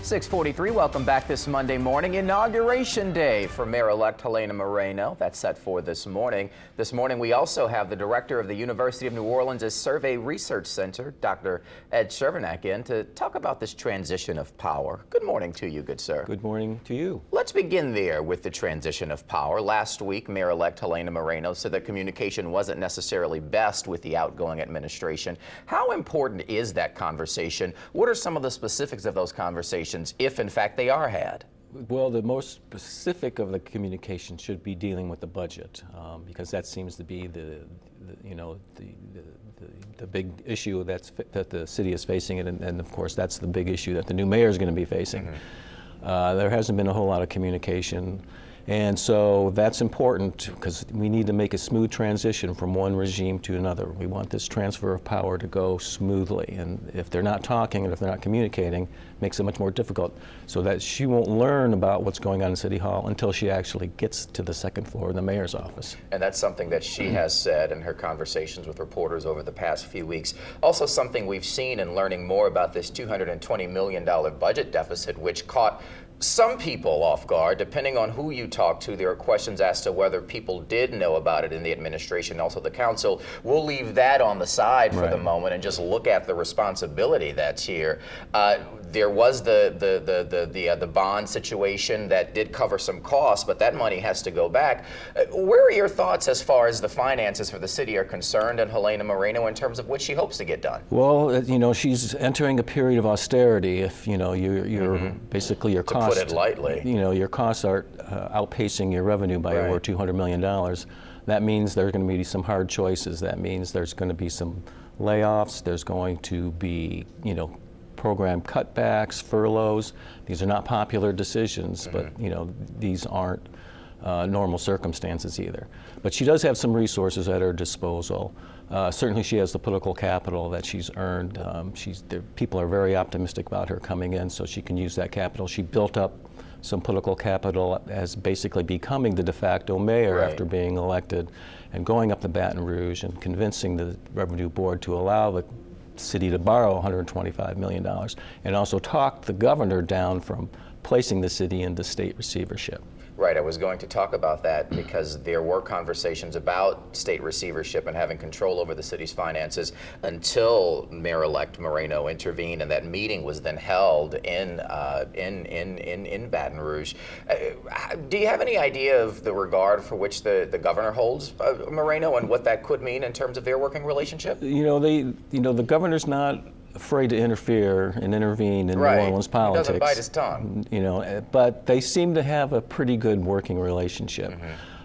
6:43, welcome back this Monday morning. Inauguration day for Mayor-elect Helena Moreno. That's set for this morning. This morning we also have the director of the University of New Orleans' Survey Research Center, Dr. Ed Chervenak, in to talk about this transition of power. Good morning to you, good sir. Good morning to you. Let's begin there with the transition of power. Last week, Mayor-elect Helena Moreno said that communication wasn't necessarily best with the outgoing administration. How important is that conversation? What are some of the specifics of those conversations, if in fact they are had? Well, the most specific of the communication should be dealing with the budget, because that seems to be the big issue that the city is facing, and of course that's the big issue that the new mayor is going to be facing. There hasn't been a whole lot of communication, and so that's important because we need to make a smooth transition from one regime to another. We want this transfer of power to go smoothly, and if they're not talking and if they're not communicating, it makes it much more difficult, so that she won't learn about what's going on in City Hall until she actually gets to the second floor of the mayor's office. And that's something that she has said in her conversations with reporters over the past few weeks. Also something we've seen in learning more about this $220 million budget deficit, which caught some people off guard. Depending on who you talk to, there are questions as to whether people did know about it in the administration, also the council. We'll leave that on the side for the moment and just look at the responsibility that's here. There was the bond situation that did cover some costs, but that money has to go back. Where are your thoughts as far as the finances for the city are concerned, and Helena Moreno, in terms of what she hopes to get done? Well, you know, she's entering a period of austerity. If you know you're basically your costs, to put it lightly, you know, your costs are outpacing your revenue by over $200 million. That means there's going to be some hard choices. That means there's going to be some layoffs. There's going to be, you know, program cutbacks, furloughs. These are not popular decisions, but you know, these aren't normal circumstances either. But she does have some resources at her disposal. Certainly she has the political capital that she's earned. People are very optimistic about her coming in, so she can use that capital. She built up some political capital as basically becoming the de facto mayor after being elected, and going up to Baton Rouge and convincing the Revenue Board to allow the city to borrow $125 million, and also talked the governor down from placing the city into state receivership. Right, I was going to talk about that because there were conversations about state receivership and having control over the city's finances until Mayor-elect Moreno intervened, and that meeting was then held in Baton Rouge. Do you have any idea of the regard for which the governor holds Moreno, and what that could mean in terms of their working relationship? You know, the governor's not afraid to interfere and intervene in New Orleans politics. He doesn't bite his tongue. You know, but they seem to have a pretty good working relationship.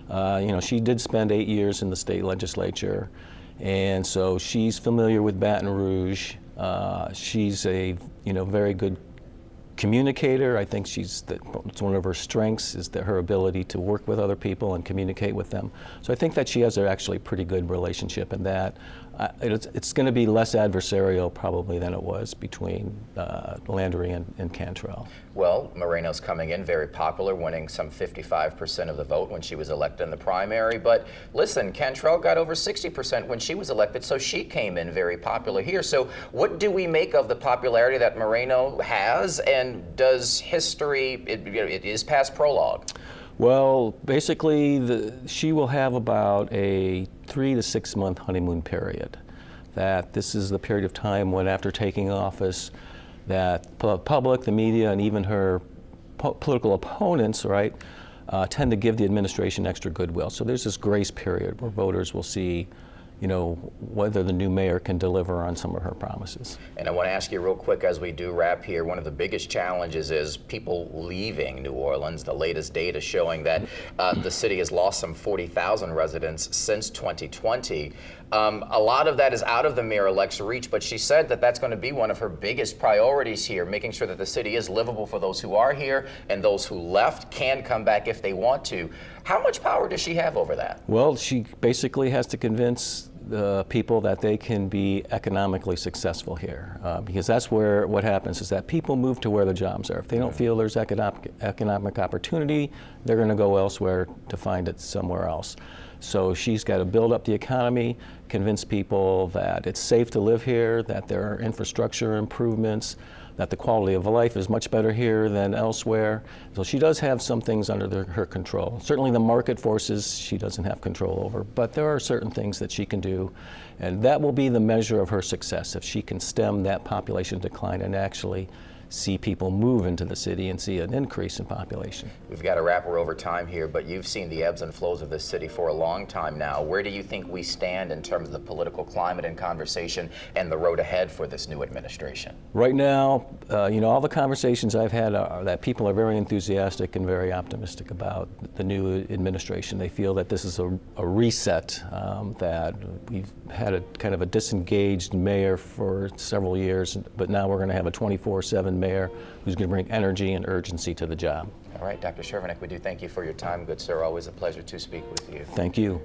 You know, she did spend 8 years in the state legislature, and so she's familiar with Baton Rouge. She's a very good communicator. I think it's one of her strengths is her ability to work with other people and communicate with them. So I think that she has actually pretty good relationship in that. It's going to be less adversarial probably than it was between Landry and Cantrell. Well, Moreno's coming in very popular, winning some 55% of the vote when she was elected in the primary. But listen, Cantrell got over 60% when she was elected, so she came in very popular here. So what do we make of the popularity that Moreno has, and does history, it is past prologue? Well, basically, she will have about a 3 to 6 month honeymoon period. That this is the period of time when, after taking office, that public, the media, and even her political opponents, tend to give the administration extra goodwill. So there's this grace period where voters will see, you know, whether the new mayor can deliver on some of her promises. And I want to ask you real quick as we do wrap here, one of the biggest challenges is people leaving New Orleans. The latest data showing that the city has lost some 40,000 residents since 2020. A lot of that is out of the mayor-elect's reach, but she said that that's going to be one of her biggest priorities here, making sure that the city is livable for those who are here, and those who left can come back if they want to. How much power does she have over that? Well, she basically has to convince the people that they can be economically successful here, because that's where what happens is that people move to where the jobs are. If they don't feel there's economic opportunity, they're going to go elsewhere to find it somewhere else. So she's got to build up the economy, convince people that it's safe to live here, that there are infrastructure improvements, that the quality of life is much better here than elsewhere. So she does have some things under her control. Certainly the market forces she doesn't have control over, but there are certain things that she can do, and that will be the measure of her success, if she can stem that population decline and actually see people move into the city and see an increase in population. We've got to wrap, we're over time here, but you've seen the ebbs and flows of this city for a long time now. Where do you think we stand in terms of the political climate and conversation and the road ahead for this new administration? Right now, all the conversations I've had are that people are very enthusiastic and very optimistic about the new administration. They feel that this is a reset, that we've had a kind of a disengaged mayor for several years, but now we're going to have a 24/7 mayor who's going to bring energy and urgency to the job. All right, Dr. Chervenak, we do thank you for your time, good sir. Always a pleasure to speak with you. Thank you.